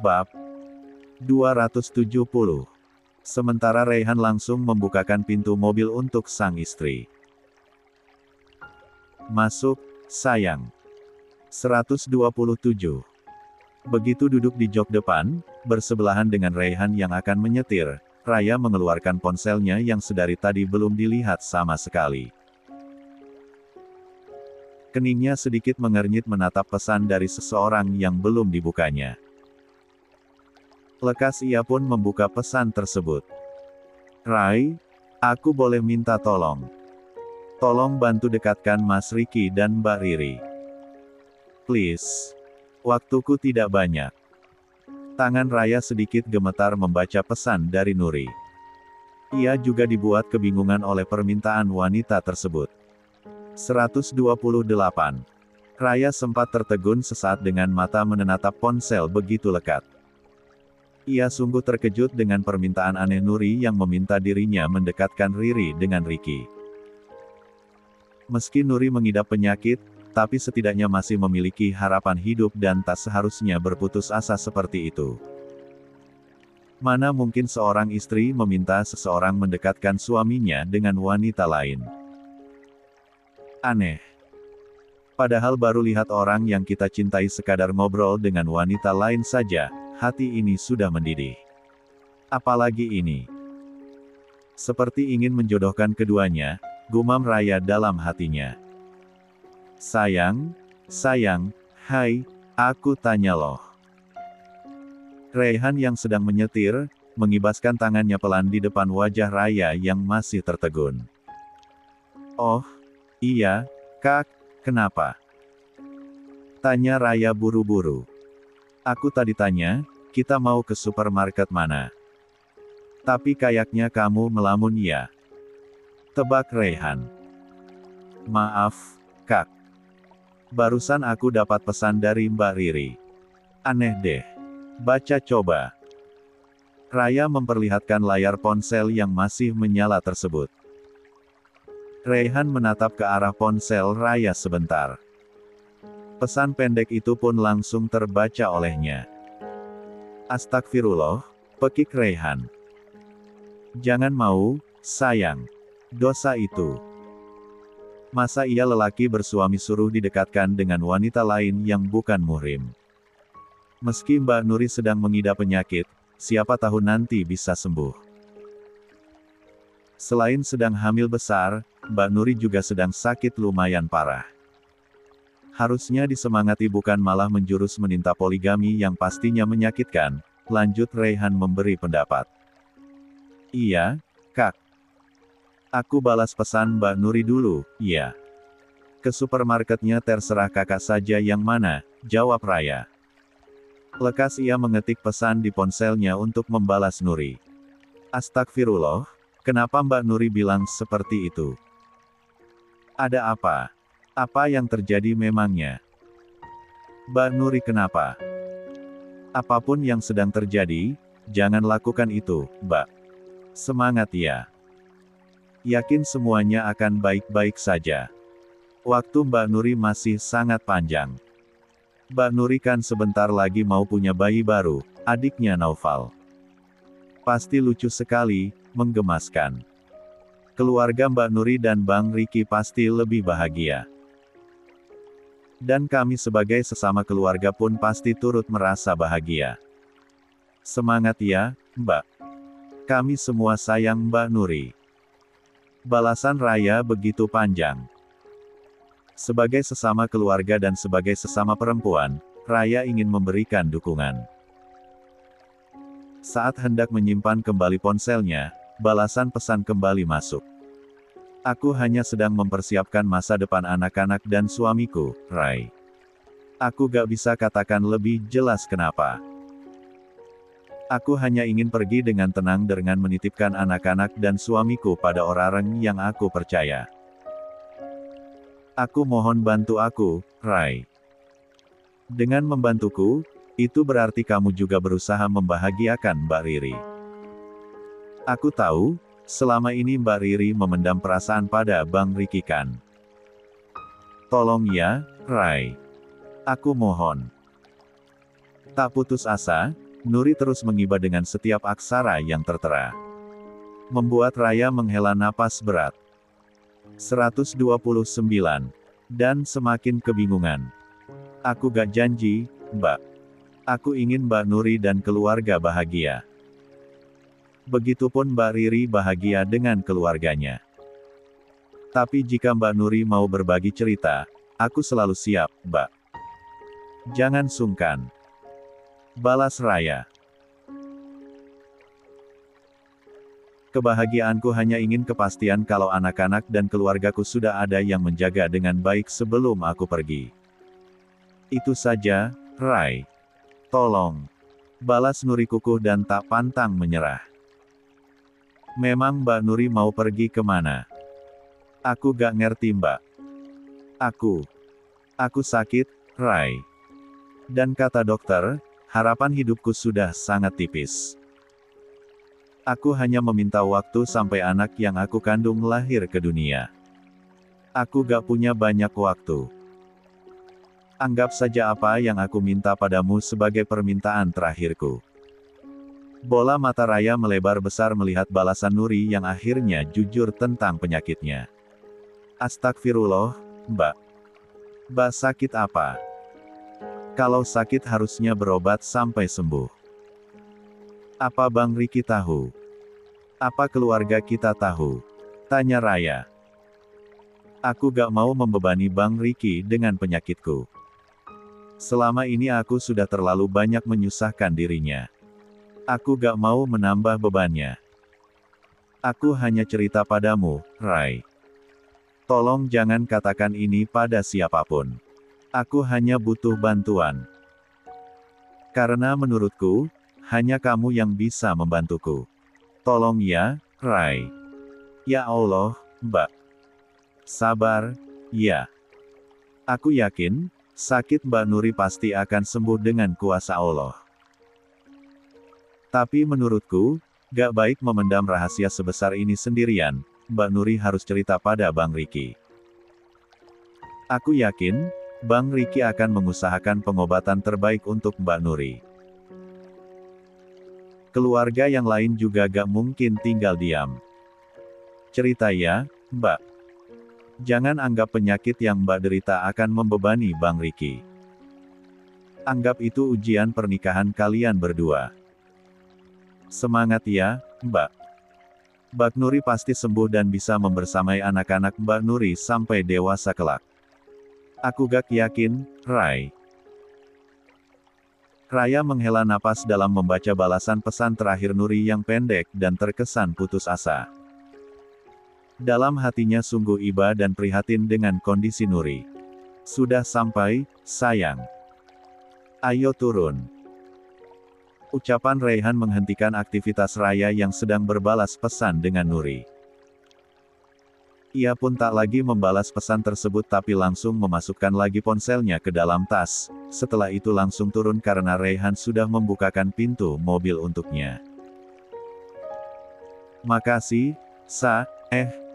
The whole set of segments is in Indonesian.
Bab 270. Sementara Raihan langsung membukakan pintu mobil untuk sang istri. Masuk, sayang. 127. Begitu duduk di jok depan, bersebelahan dengan Raihan yang akan menyetir, Raya mengeluarkan ponselnya yang sedari tadi belum dilihat sama sekali. Keningnya sedikit mengernyit menatap pesan dari seseorang yang belum dibukanya. Lekas ia pun membuka pesan tersebut. Rai, aku boleh minta tolong. Tolong bantu dekatkan Mas Ricky dan Mbak Riri. Please. Waktuku tidak banyak. Tangan Raya sedikit gemetar membaca pesan dari Nuri. Ia juga dibuat kebingungan oleh permintaan wanita tersebut. 128. Raya sempat tertegun sesaat dengan mata menatap ponsel begitu lekat. Ia sungguh terkejut dengan permintaan aneh Nuri yang meminta dirinya mendekatkan Riri dengan Ricky. Meski Nuri mengidap penyakit, tapi setidaknya masih memiliki harapan hidup dan tak seharusnya berputus asa seperti itu. Mana mungkin seorang istri meminta seseorang mendekatkan suaminya dengan wanita lain. Aneh. Padahal baru lihat orang yang kita cintai sekadar ngobrol dengan wanita lain saja, hati ini sudah mendidih. Apalagi ini. Seperti ingin menjodohkan keduanya, gumam Raya dalam hatinya. Sayang, hai, aku tanya loh. Raihan yang sedang menyetir, mengibaskan tangannya pelan di depan wajah Raya yang masih tertegun. Oh, iya, Kak, kenapa? Tanya Raya buru-buru. Aku tadi tanya, kita mau ke supermarket mana? Tapi kayaknya kamu melamun ya. Tebak Raihan. Maaf, Kak. Barusan aku dapat pesan dari Mbak Riri. Aneh deh. Baca coba. Raya memperlihatkan layar ponsel yang masih menyala tersebut. Raihan menatap ke arah ponsel Raya sebentar. Pesan pendek itu pun langsung terbaca olehnya. Astagfirullah, pekik Raihan. Jangan mau, sayang. Dosa itu. Masa ia lelaki bersuami suruh didekatkan dengan wanita lain yang bukan muhrim. Meski Mbak Nuri sedang mengidap penyakit, siapa tahu nanti bisa sembuh. Selain sedang hamil besar, Mbak Nuri juga sedang sakit lumayan parah. Harusnya disemangati bukan malah menjurus meninta poligami yang pastinya menyakitkan, lanjut Raihan memberi pendapat. Iya, Kak. Aku balas pesan Mbak Nuri dulu, iya. Ke supermarketnya terserah kakak saja yang mana, jawab Raya. Lekas ia mengetik pesan di ponselnya untuk membalas Nuri. Astagfirullah, kenapa Mbak Nuri bilang seperti itu? Ada apa? Apa yang terjadi memangnya? Mbak Nuri kenapa? Apapun yang sedang terjadi, jangan lakukan itu, Mbak. Semangat ya. Yakin semuanya akan baik-baik saja. Waktu Mbak Nuri masih sangat panjang. Mbak Nuri kan sebentar lagi mau punya bayi baru, adiknya Naufal. Pasti lucu sekali, menggemaskan. Keluarga Mbak Nuri dan Bang Ricky pasti lebih bahagia. Dan kami sebagai sesama keluarga pun pasti turut merasa bahagia. Semangat ya, Mbak. Kami semua sayang Mbak Nuri. Balasan Raya begitu panjang. Sebagai sesama keluarga dan sebagai sesama perempuan, Raya ingin memberikan dukungan. Saat hendak menyimpan kembali ponselnya, balasan pesan kembali masuk. Aku hanya sedang mempersiapkan masa depan anak-anak dan suamiku, Rai. Aku gak bisa katakan lebih jelas kenapa. Aku hanya ingin pergi dengan tenang dengan menitipkan anak-anak dan suamiku pada orang yang aku percaya. Aku mohon bantu aku, Rai. Dengan membantuku, itu berarti kamu juga berusaha membahagiakan Mbak Riri. Aku tahu, selama ini Mbak Riri memendam perasaan pada Bang Ricky kan. Tolong ya, Rai. Aku mohon. Tak putus asa, Nuri terus mengiba dengan setiap aksara yang tertera. Membuat Raya menghela napas berat. 129. Dan semakin kebingungan. Aku gak janji, Mbak. Aku ingin Mbak Nuri dan keluarga bahagia. Begitupun Mbak Riri bahagia dengan keluarganya. Tapi jika Mbak Nuri mau berbagi cerita, aku selalu siap, Mbak. Jangan sungkan. Balas Raya. Kebahagiaanku hanya ingin kepastian kalau anak-anak dan keluargaku sudah ada yang menjaga dengan baik sebelum aku pergi. Itu saja, Rai. Tolong. Balas Nuri kukuh dan tak pantang menyerah. Memang Mbak Nuri mau pergi kemana? Aku gak ngerti Mbak. Aku sakit, Rai. Dan kata dokter, harapan hidupku sudah sangat tipis. Aku hanya meminta waktu sampai anak yang aku kandung lahir ke dunia. Aku gak punya banyak waktu. Anggap saja apa yang aku minta padamu sebagai permintaan terakhirku. Bola mata Raya melebar besar melihat balasan Nuri yang akhirnya jujur tentang penyakitnya. Astagfirullah, Mbak. Mbak sakit apa? Kalau sakit harusnya berobat sampai sembuh. Apa Bang Riki tahu? Apa keluarga kita tahu? Tanya Raya. Aku gak mau membebani Bang Riki dengan penyakitku. Selama ini aku sudah terlalu banyak menyusahkan dirinya. Aku gak mau menambah bebannya. Aku hanya cerita padamu, Rai. Tolong jangan katakan ini pada siapapun. Aku hanya butuh bantuan. Karena menurutku, hanya kamu yang bisa membantuku. Tolong ya, Rai. Ya Allah, Mbak. Sabar, ya. Aku yakin, sakit Mbak Nuri pasti akan sembuh dengan kuasa Allah. Tapi menurutku, gak baik memendam rahasia sebesar ini sendirian. Mbak Nuri harus cerita pada Bang Riki. Aku yakin, Bang Riki akan mengusahakan pengobatan terbaik untuk Mbak Nuri. Keluarga yang lain juga gak mungkin tinggal diam. Cerita ya, Mbak. Jangan anggap penyakit yang Mbak derita akan membebani Bang Riki. Anggap itu ujian pernikahan kalian berdua. Semangat ya, Mbak. Mbak Nuri pasti sembuh dan bisa membersamai anak-anak Mbak Nuri sampai dewasa kelak. Aku gak yakin, Rai. Raya menghela napas dalam membaca balasan pesan terakhir Nuri yang pendek dan terkesan putus asa. Dalam hatinya sungguh iba dan prihatin dengan kondisi Nuri. Sudah sampai, sayang. Ayo turun. Ucapan Raihan menghentikan aktivitas Raya yang sedang berbalas pesan dengan Nuri. Ia pun tak lagi membalas pesan tersebut tapi langsung memasukkan lagi ponselnya ke dalam tas, setelah itu langsung turun karena Raihan sudah membukakan pintu mobil untuknya. Makasih,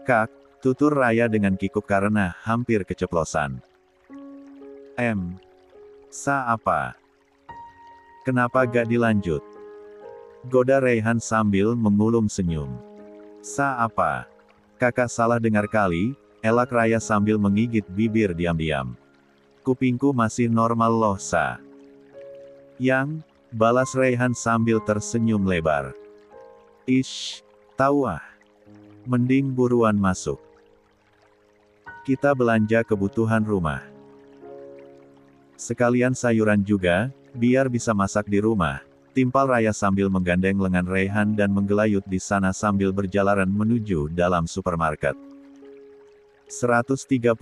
Kak, tutur Raya dengan kikuk karena hampir keceplosan. Apa? Kenapa gak dilanjut? Goda Raihan sambil mengulum senyum. Apa? Kakak salah dengar kali, elak Raya sambil menggigit bibir diam-diam. Kupingku masih normal loh Yang, balas Raihan sambil tersenyum lebar. Ish, tahu ah. Mending buruan masuk. Kita belanja kebutuhan rumah. Sekalian sayuran juga, biar bisa masak di rumah. Timpal Raya sambil menggandeng lengan Raihan dan menggelayut di sana sambil berjalan menuju dalam supermarket. 130.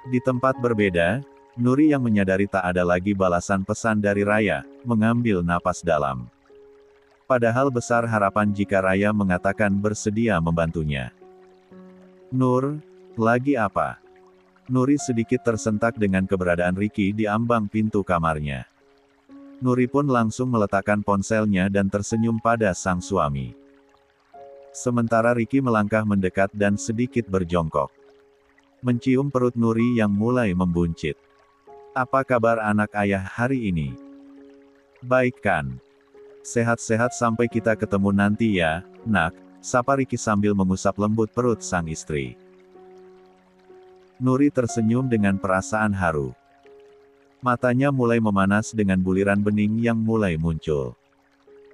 Di tempat berbeda, Nuri yang menyadari tak ada lagi balasan pesan dari Raya, mengambil napas dalam. Padahal besar harapan jika Raya mengatakan bersedia membantunya. Nur, lagi apa? Nuri sedikit tersentak dengan keberadaan Riki di ambang pintu kamarnya. Nuri pun langsung meletakkan ponselnya dan tersenyum pada sang suami. Sementara Riki melangkah mendekat dan sedikit berjongkok. Mencium perut Nuri yang mulai membuncit. Apa kabar anak ayah hari ini? Baik kan? Sehat-sehat sampai kita ketemu nanti ya, nak, sapa Ricky sambil mengusap lembut perut sang istri. Nuri tersenyum dengan perasaan haru. Matanya mulai memanas dengan buliran bening yang mulai muncul.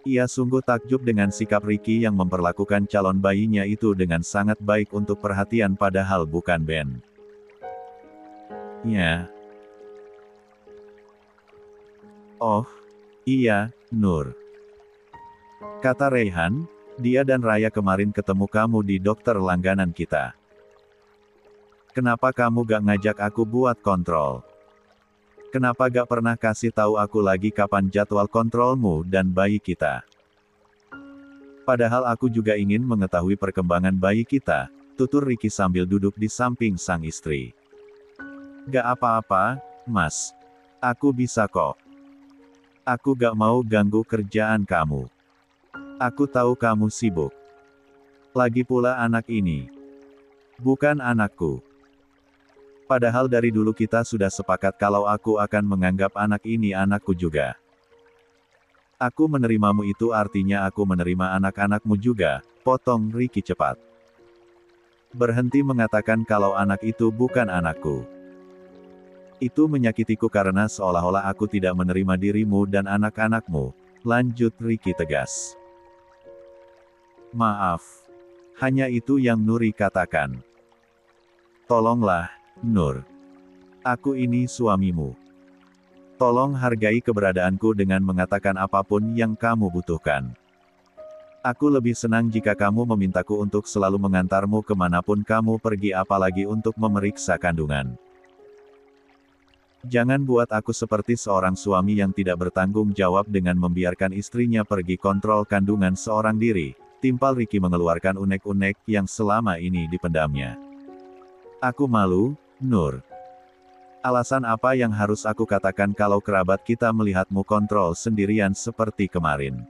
Ia sungguh takjub dengan sikap Ricky yang memperlakukan calon bayinya itu dengan sangat baik untuk perhatian padahal bukan Ben. Ya. Oh, iya, Nur. Kata Raihan, dia dan Raya kemarin ketemu kamu di dokter langganan kita. Kenapa kamu gak ngajak aku buat kontrol? Kenapa gak pernah kasih tahu aku lagi kapan jadwal kontrolmu dan bayi kita? Padahal aku juga ingin mengetahui perkembangan bayi kita, tutur Ricky sambil duduk di samping sang istri. Gak apa-apa, Mas. Aku bisa kok. Aku gak mau ganggu kerjaan kamu. Aku tahu kamu sibuk. Lagi pula anak ini bukan anakku. Padahal dari dulu kita sudah sepakat kalau aku akan menganggap anak ini anakku juga. Aku menerimamu itu artinya aku menerima anak-anakmu juga, potong Ricky cepat. Berhenti mengatakan kalau anak itu bukan anakku. Itu menyakitiku karena seolah-olah aku tidak menerima dirimu dan anak-anakmu, lanjut Ricky tegas. Maaf. Hanya itu yang Nuri katakan. Tolonglah, Nur. Aku ini suamimu. Tolong hargai keberadaanku dengan mengatakan apapun yang kamu butuhkan. Aku lebih senang jika kamu memintaku untuk selalu mengantarmu kemanapun kamu pergi apalagi untuk memeriksa kandungan. Jangan buat aku seperti seorang suami yang tidak bertanggung jawab dengan membiarkan istrinya pergi kontrol kandungan seorang diri. Timpal Ricky mengeluarkan unek-unek yang selama ini dipendamnya. Aku malu, Nur. Alasan apa yang harus aku katakan kalau kerabat kita melihatmu kontrol sendirian seperti kemarin?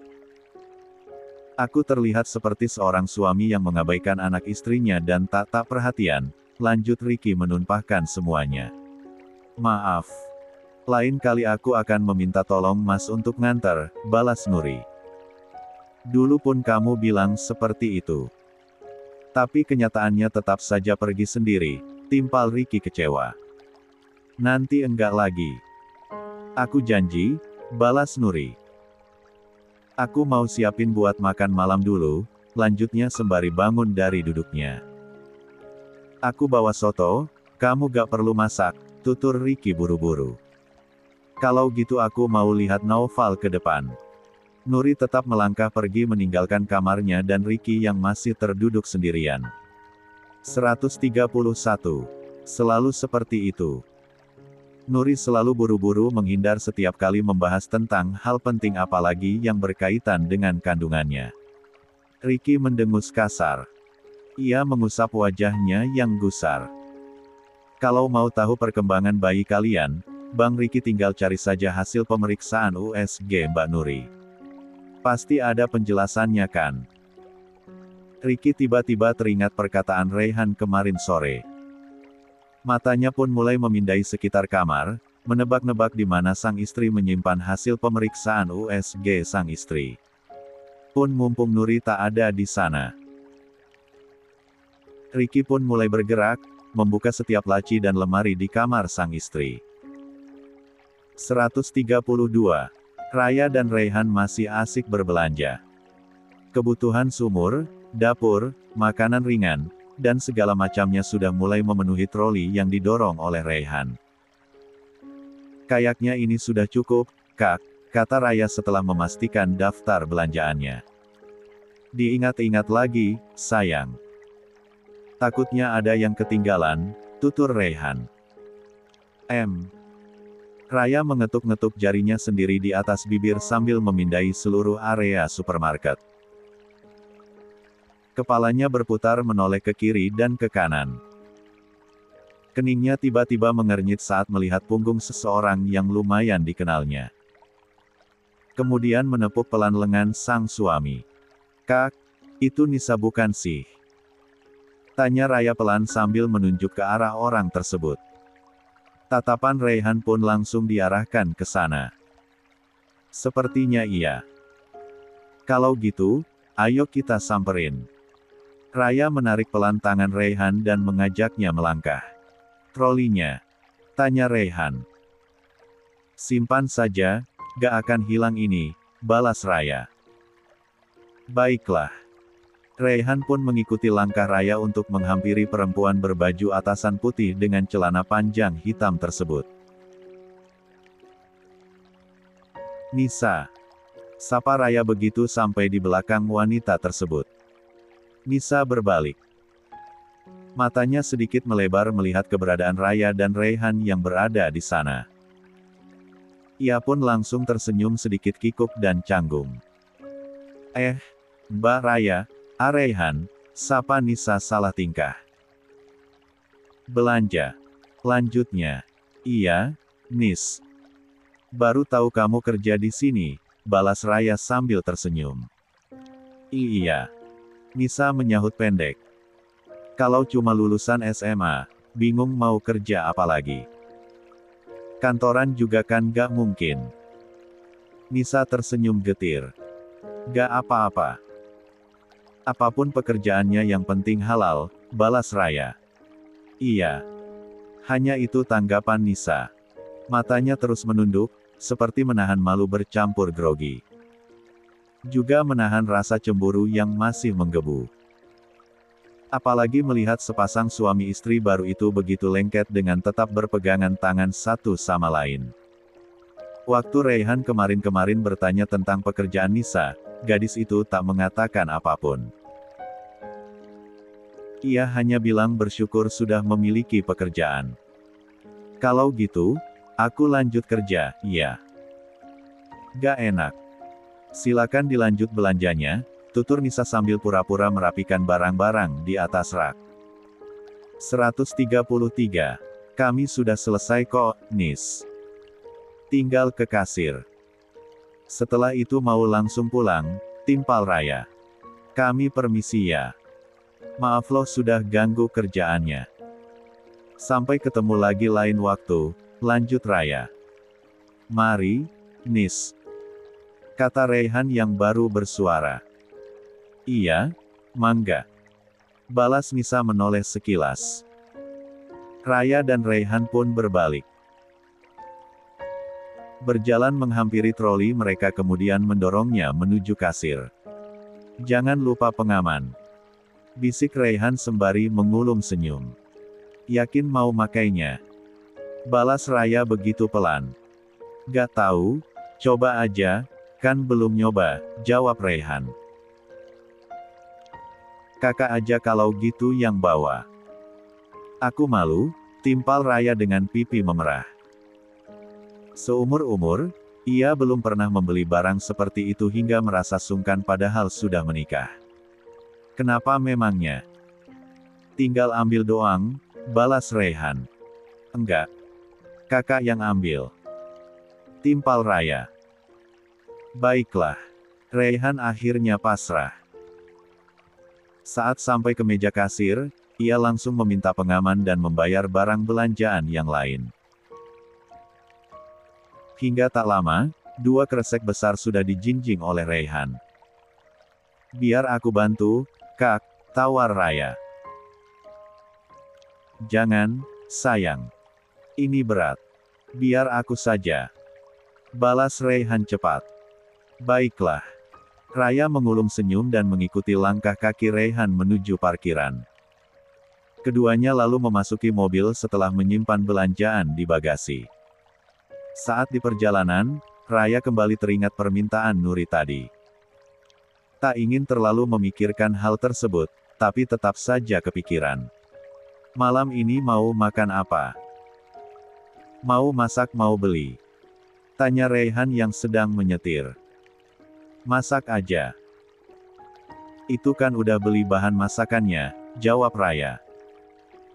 Aku terlihat seperti seorang suami yang mengabaikan anak istrinya dan tak perhatian, lanjut Ricky menunpahkan semuanya. Maaf. Lain kali aku akan meminta tolong Mas untuk nganter, balas Nuri. Dulu pun kamu bilang seperti itu. Tapi kenyataannya tetap saja pergi sendiri, timpal Ricky kecewa. Nanti enggak lagi. Aku janji, balas Nuri. Aku mau siapin buat makan malam dulu, lanjutnya sembari bangun dari duduknya. Aku bawa soto, kamu gak perlu masak, tutur Ricky buru-buru. Kalau gitu aku mau lihat Naufal ke depan. Nuri tetap melangkah pergi meninggalkan kamarnya dan Ricky yang masih terduduk sendirian. 131. Selalu seperti itu. Nuri selalu buru-buru menghindar setiap kali membahas tentang hal penting apalagi yang berkaitan dengan kandungannya. Ricky mendengus kasar. Ia mengusap wajahnya yang gusar. Kalau mau tahu perkembangan bayi kalian, Bang Ricky tinggal cari saja hasil pemeriksaan USG Mbak Nuri. Pasti ada penjelasannya kan? Ricky tiba-tiba teringat perkataan Raihan kemarin sore. Matanya pun mulai memindai sekitar kamar, menebak-nebak di mana sang istri menyimpan hasil pemeriksaan USG sang istri. Pun mumpung Nuri tak ada di sana. Ricky pun mulai bergerak, membuka setiap laci dan lemari di kamar sang istri. 132. Raya dan Raihan masih asik berbelanja. Kebutuhan sumur, dapur, makanan ringan, dan segala macamnya sudah mulai memenuhi troli yang didorong oleh Raihan. Kayaknya ini sudah cukup, Kak, kata Raya setelah memastikan daftar belanjaannya. Diingat-ingat lagi, sayang. Takutnya ada yang ketinggalan, tutur Raihan. Raya mengetuk-ngetuk jarinya sendiri di atas bibir sambil memindai seluruh area supermarket. Kepalanya berputar menoleh ke kiri dan ke kanan. Keningnya tiba-tiba mengernyit saat melihat punggung seseorang yang lumayan dikenalnya. Kemudian menepuk pelan lengan sang suami. Kak, itu Nisa bukan sih? Tanya Raya pelan sambil menunjuk ke arah orang tersebut. Tatapan Raihan pun langsung diarahkan ke sana. Sepertinya iya. Kalau gitu, ayo kita samperin. Raya menarik pelan tangan Raihan dan mengajaknya melangkah. Trolinya? Tanya Raihan. Simpan saja, gak akan hilang ini, balas Raya. Baiklah. Raihan pun mengikuti langkah Raya untuk menghampiri perempuan berbaju atasan putih dengan celana panjang hitam tersebut. Nisa. Sapa Raya begitu sampai di belakang wanita tersebut. Nisa berbalik. Matanya sedikit melebar melihat keberadaan Raya dan Raihan yang berada di sana. Ia pun langsung tersenyum sedikit kikuk dan canggung. Mbak Raya, Raihan, sapa Nisa salah tingkah. Belanja. Lanjutnya. Iya, Nis. Baru tahu kamu kerja di sini, balas Raya sambil tersenyum. Iya. Nisa menyahut pendek. Kalau cuma lulusan SMA, bingung mau kerja apa lagi. Kantoran juga kan gak mungkin. Nisa tersenyum getir. Gak apa-apa. Apapun pekerjaannya yang penting halal, balas Raya. Iya. Hanya itu tanggapan Nisa. Matanya terus menunduk, seperti menahan malu bercampur grogi. Juga menahan rasa cemburu yang masih menggebu. Apalagi melihat sepasang suami istri baru itu begitu lengket dengan tetap berpegangan tangan satu sama lain. Waktu Raihan kemarin-kemarin bertanya tentang pekerjaan Nisa, gadis itu tak mengatakan apapun. Ia hanya bilang bersyukur sudah memiliki pekerjaan. Kalau gitu, aku lanjut kerja, ya. Gak enak. Silakan dilanjut belanjanya, tutur Nisa sambil pura-pura merapikan barang-barang di atas rak. 133. Kami sudah selesai kok, Nis. Tinggal ke kasir. Setelah itu mau langsung pulang, timpal Raya. Kami permisi ya. Maaf loh sudah ganggu kerjaannya. Sampai ketemu lagi lain waktu, lanjut Raya. Mari, Nis. Kata Raihan yang baru bersuara. Iya, mangga. Balas Nisa menoleh sekilas. Raya dan Raihan pun berbalik. Berjalan menghampiri troli mereka kemudian mendorongnya menuju kasir. Jangan lupa pengaman. Bisik Raihan sembari mengulum senyum. Yakin mau makainya? Balas Raya begitu pelan. Gak tahu, coba aja, kan belum nyoba, jawab Raihan. Kakak aja kalau gitu yang bawa. Aku malu, timpal Raya dengan pipi memerah. Seumur-umur, ia belum pernah membeli barang seperti itu hingga merasa sungkan padahal sudah menikah. Kenapa memangnya? Tinggal ambil doang, balas Raihan. Enggak. Kakak yang ambil. Timpal Raya. Baiklah. Raihan akhirnya pasrah. Saat sampai ke meja kasir, ia langsung meminta pengaman dan membayar barang belanjaan yang lain. Hingga tak lama, 2 kresek besar sudah dijinjing oleh Raihan. Biar aku bantu, Kak, tawar Raya. Jangan, sayang. Ini berat. Biar aku saja. Balas Raihan cepat. Baiklah. Raya mengulum senyum dan mengikuti langkah kaki Raihan menuju parkiran. Keduanya lalu memasuki mobil setelah menyimpan belanjaan di bagasi. Saat di perjalanan, Raya kembali teringat permintaan Nuri tadi. Tak ingin terlalu memikirkan hal tersebut, tapi tetap saja kepikiran. Malam ini mau makan apa? Mau masak mau beli? Tanya Raihan yang sedang menyetir. Masak aja. Itu kan udah beli bahan masakannya, jawab Raya.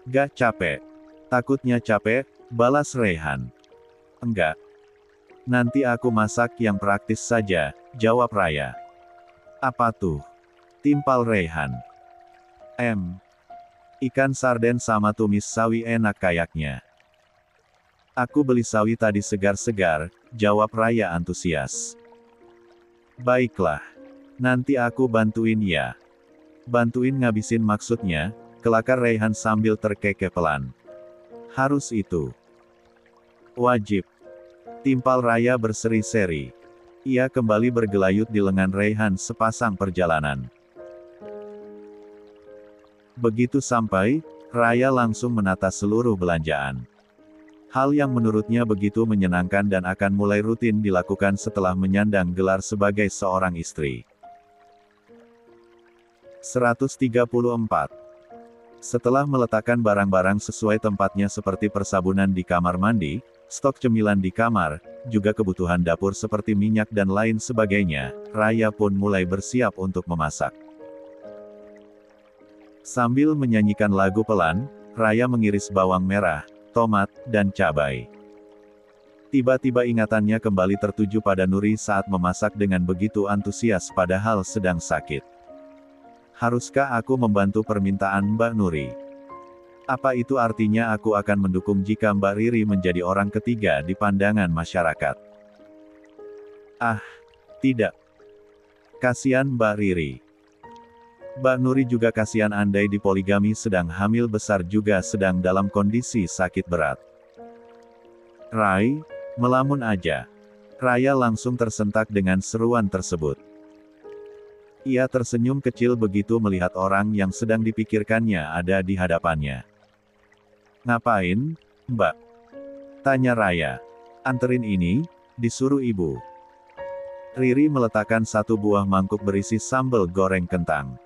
Gak capek. Takutnya capek, balas Raihan. Enggak. Nanti aku masak yang praktis saja, jawab Raya. Apa tuh? Timpal Raihan. Ikan sarden sama tumis sawi enak kayaknya. Aku beli sawi tadi segar-segar, jawab Raya antusias. Baiklah. Nanti aku bantuin ya. Bantuin ngabisin maksudnya, kelakar Raihan sambil terkekeh pelan. Harus itu. Wajib. Timpal Raya berseri-seri. Ia kembali bergelayut di lengan Raihan sepasang perjalanan. Begitu sampai, Raya langsung menata seluruh belanjaan. Hal yang menurutnya begitu menyenangkan dan akan mulai rutin dilakukan setelah menyandang gelar sebagai seorang istri. 134. Setelah meletakkan barang-barang sesuai tempatnya seperti persabunan di kamar mandi, stok cemilan di kamar, juga kebutuhan dapur seperti minyak dan lain sebagainya, Raya pun mulai bersiap untuk memasak. Sambil menyanyikan lagu pelan, Raya mengiris bawang merah, tomat, dan cabai. Tiba-tiba ingatannya kembali tertuju pada Nuri saat memasak dengan begitu antusias padahal sedang sakit. Haruskah aku membantu permintaan Mbak Nuri? Apa itu artinya aku akan mendukung jika Mbak Riri menjadi orang ketiga di pandangan masyarakat? Ah, tidak. Kasihan Mbak Riri. Mbak Nuri juga kasihan andai di poligami sedang hamil besar juga sedang dalam kondisi sakit berat. Rai, melamun aja. Raya langsung tersentak dengan seruan tersebut. Ia tersenyum kecil begitu melihat orang yang sedang dipikirkannya ada di hadapannya. Ngapain, Mbak? Tanya Raya. Anterin ini, disuruh ibu. Riri meletakkan satu buah mangkuk berisi sambal goreng kentang.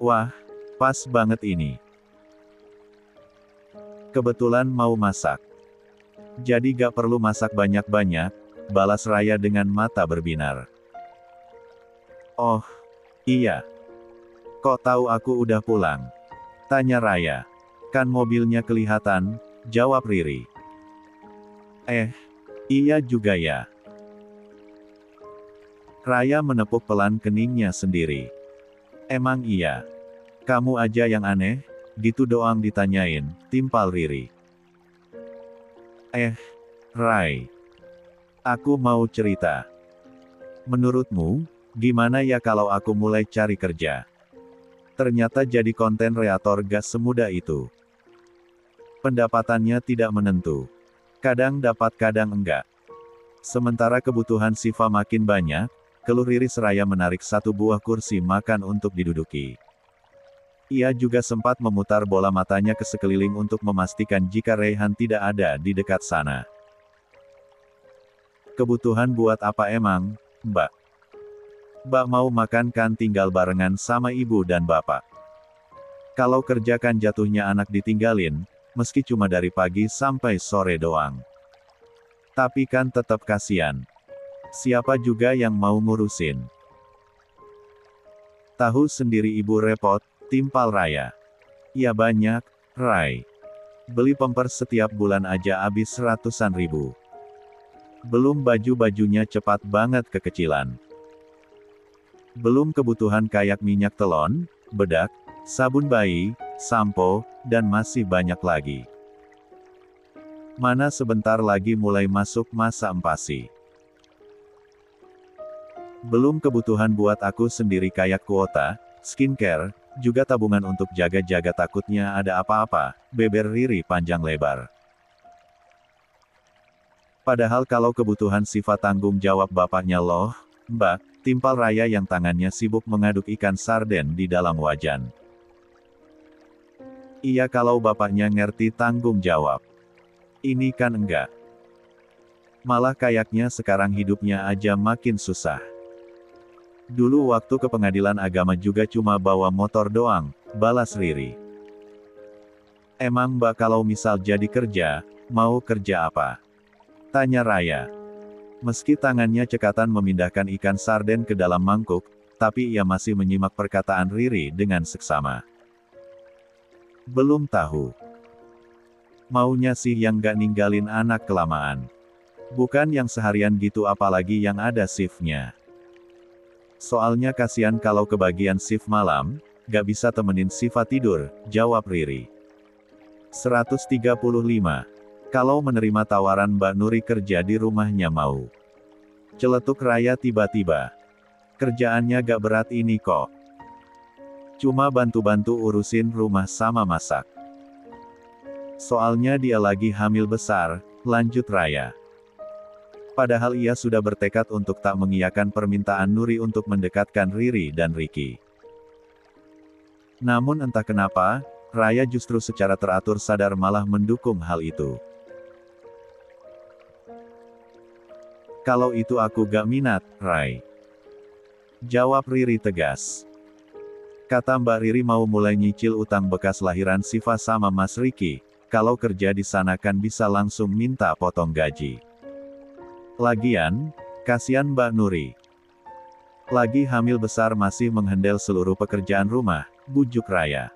Wah, pas banget ini. Kebetulan mau masak. Jadi gak perlu masak banyak-banyak, balas Raya dengan mata berbinar. Oh, iya. Kok tahu aku udah pulang? Tanya Raya. Kan mobilnya kelihatan, jawab Riri. Iya juga ya. Raya menepuk pelan keningnya sendiri. Emang iya. Kamu aja yang aneh, gitu doang ditanyain, timpal Riri. Rai. Aku mau cerita. Menurutmu, gimana ya kalau aku mulai cari kerja? Ternyata jadi konten kreator gak semudah itu. Pendapatannya tidak menentu. Kadang dapat kadang enggak. Sementara kebutuhan Siva makin banyak, keluh Riri seraya menarik satu buah kursi makan untuk diduduki. Ia juga sempat memutar bola matanya ke sekeliling untuk memastikan jika Raihan tidak ada di dekat sana. Kebutuhan buat apa emang, Mbak? Mbak mau makan kan tinggal barengan sama ibu dan bapak. Kalau kerja kan jatuhnya anak ditinggalin, meski cuma dari pagi sampai sore doang. Tapi kan tetap kasihan. Siapa juga yang mau ngurusin? Tahu sendiri ibu repot, timpal Raya. Ya banyak, Rai. Beli pampers setiap bulan aja habis ratusan ribu. Belum baju-bajunya cepat banget kekecilan. Belum kebutuhan kayak minyak telon, bedak, sabun bayi, sampo, dan masih banyak lagi. Mana sebentar lagi mulai masuk masa empasi. Belum kebutuhan buat aku sendiri kayak kuota, skincare, juga tabungan untuk jaga-jaga takutnya ada apa-apa, beber Riri panjang lebar. Padahal kalau kebutuhan sifat tanggung jawab bapaknya loh, Mbak, timpal Raya yang tangannya sibuk mengaduk ikan sarden di dalam wajan. Iya kalau bapaknya ngerti tanggung jawab. Ini kan enggak. Malah kayaknya sekarang hidupnya aja makin susah. Dulu waktu ke pengadilan agama juga cuma bawa motor doang, balas Riri. Emang Mbak kalau misal jadi kerja, mau kerja apa? Tanya Raya. Meski tangannya cekatan memindahkan ikan sarden ke dalam mangkuk, tapi ia masih menyimak perkataan Riri dengan seksama. Belum tahu. Maunya sih yang gak ninggalin anak kelamaan. Bukan yang seharian gitu apalagi yang ada shiftnya. Soalnya kasihan kalau kebagian shift malam, gak bisa temenin Siva tidur, jawab Riri. 135. Kalau menerima tawaran Mbak Nuri kerja di rumahnya mau. Celetuk Raya tiba-tiba. Kerjaannya gak berat ini kok. Cuma bantu-bantu urusin rumah sama masak. Soalnya dia lagi hamil besar, lanjut Raya. Padahal ia sudah bertekad untuk tak mengiyakan permintaan Nuri untuk mendekatkan Riri dan Ricky. Namun entah kenapa, Raya justru secara teratur sadar malah mendukung hal itu. Kalau itu aku gak minat, Rai. Jawab Riri tegas. Kata Mbak Riri mau mulai nyicil utang bekas lahiran Siva sama Mas Ricky, kalau kerja di sana kan bisa langsung minta potong gaji. Lagian, kasihan Mbak Nuri. Lagi hamil besar masih menghandle seluruh pekerjaan rumah, bujuk Raya.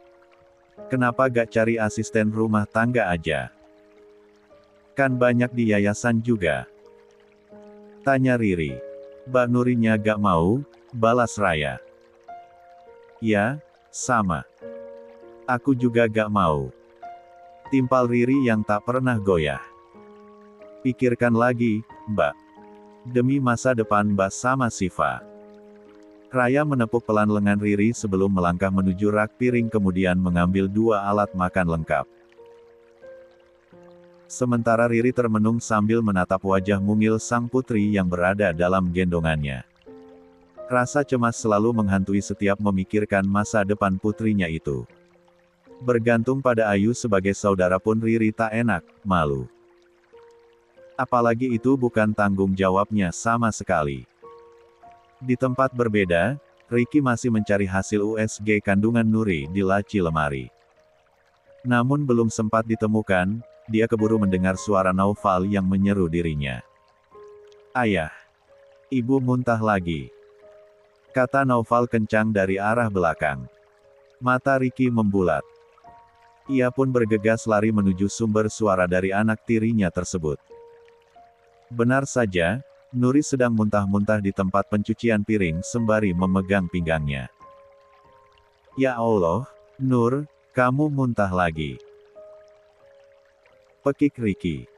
Kenapa gak cari asisten rumah tangga aja? Kan banyak di yayasan juga. Tanya Riri. Mbak Nurinya gak mau, balas Raya. Ya, sama. Aku juga gak mau. Timpal Riri yang tak pernah goyah. Pikirkan lagi, Mbak. Demi masa depan Mbak sama Siva. Raya menepuk pelan lengan Riri sebelum melangkah menuju rak piring kemudian mengambil 2 alat makan lengkap. Sementara Riri termenung sambil menatap wajah mungil sang putri yang berada dalam gendongannya. Rasa cemas selalu menghantui setiap memikirkan masa depan putrinya itu. Bergantung pada Ayu sebagai saudara pun Riri tak enak, malu. Apalagi itu bukan tanggung jawabnya sama sekali. Di tempat berbeda, Ricky masih mencari hasil USG kandungan Nuri di laci lemari. Namun belum sempat ditemukan, dia keburu mendengar suara Naufal yang menyeru dirinya. Ayah! Ibu muntah lagi. Kata Naufal kencang dari arah belakang. Mata Ricky membulat. Ia pun bergegas lari menuju sumber suara dari anak tirinya tersebut. Benar saja, Nuri sedang muntah-muntah di tempat pencucian piring sembari memegang pinggangnya. Ya Allah, Nur, kamu muntah lagi. Pekik Ricky.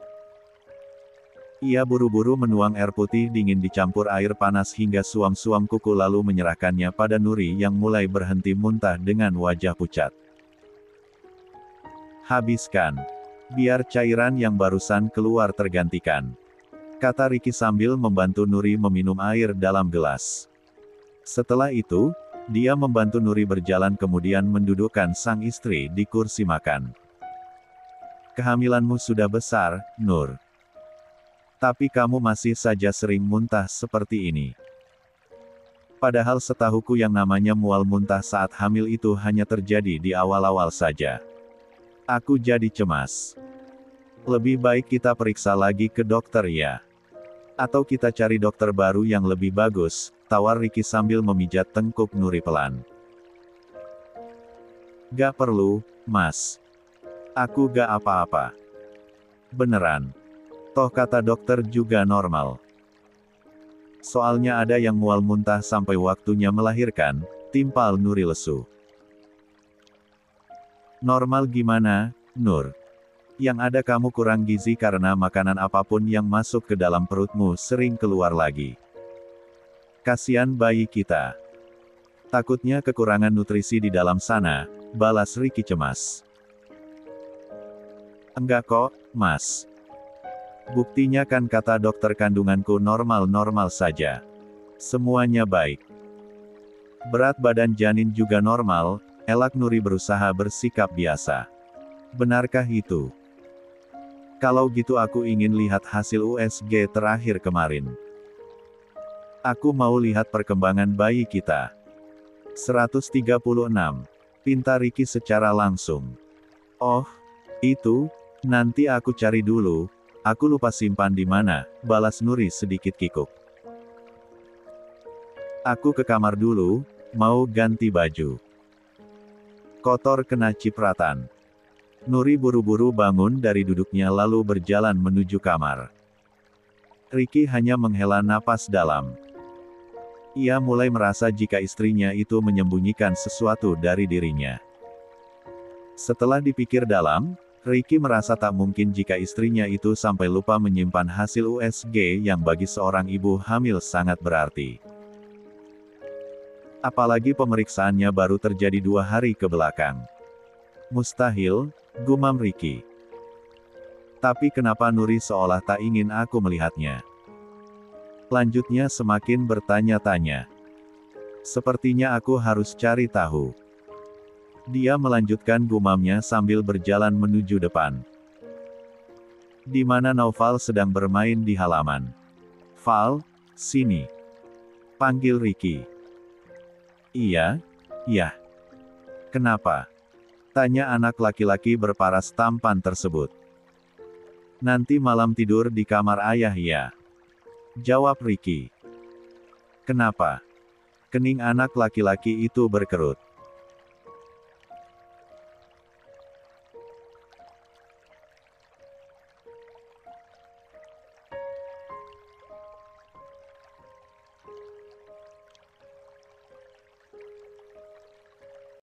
Ia buru-buru menuang air putih dingin dicampur air panas hingga suam-suam kuku lalu menyerahkannya pada Nuri yang mulai berhenti muntah dengan wajah pucat. Habiskan. Biar cairan yang barusan keluar tergantikan. Kata Ricky sambil membantu Nuri meminum air dalam gelas. Setelah itu, dia membantu Nuri berjalan kemudian mendudukkan sang istri di kursi makan. Kehamilanmu sudah besar, Nur. Tapi kamu masih saja sering muntah seperti ini. Padahal setahuku yang namanya mual muntah saat hamil itu hanya terjadi di awal-awal saja. Aku jadi cemas. Lebih baik kita periksa lagi ke dokter ya. Atau kita cari dokter baru yang lebih bagus, tawar Ricky sambil memijat tengkuk Nuri pelan. Gak perlu, Mas. Aku gak apa-apa. Beneran. Toh kata dokter juga normal. Soalnya ada yang mual muntah sampai waktunya melahirkan, timpal Nuri lesu. Normal gimana, Nur? Yang ada kamu kurang gizi karena makanan apapun yang masuk ke dalam perutmu sering keluar lagi. Kasian bayi kita. Takutnya kekurangan nutrisi di dalam sana, balas Ricky cemas. Enggak kok, Mas. Buktinya kan kata dokter kandunganku normal-normal saja. Semuanya baik. Berat badan janin juga normal, elak Nuri berusaha bersikap biasa. Benarkah itu? Kalau gitu aku ingin lihat hasil USG terakhir kemarin. Aku mau lihat perkembangan bayi kita. 136. Pinta Ricky secara langsung. Oh, itu, nanti aku cari dulu, aku lupa simpan di mana, balas Nuri sedikit kikuk. Aku ke kamar dulu, mau ganti baju. Kotor kena cipratan. Nuri buru-buru bangun dari duduknya lalu berjalan menuju kamar. Ricky hanya menghela napas dalam. Ia mulai merasa jika istrinya itu menyembunyikan sesuatu dari dirinya. Setelah dipikir dalam, Ricky merasa tak mungkin jika istrinya itu sampai lupa menyimpan hasil USG yang bagi seorang ibu hamil sangat berarti. Apalagi pemeriksaannya baru terjadi 2 hari ke belakang. Mustahil, gumam Ricky. Tapi kenapa Nuri seolah tak ingin aku melihatnya? Lanjutnya semakin bertanya-tanya. Sepertinya aku harus cari tahu. Dia melanjutkan gumamnya sambil berjalan menuju depan. Di mana Naufal sedang bermain di halaman. Val, sini. Panggil Ricky. Iya, iya. Kenapa? Tanya anak laki-laki berparas tampan tersebut. Nanti malam tidur di kamar ayah ya. Jawab Ricky. Kenapa? Kening anak laki-laki itu berkerut.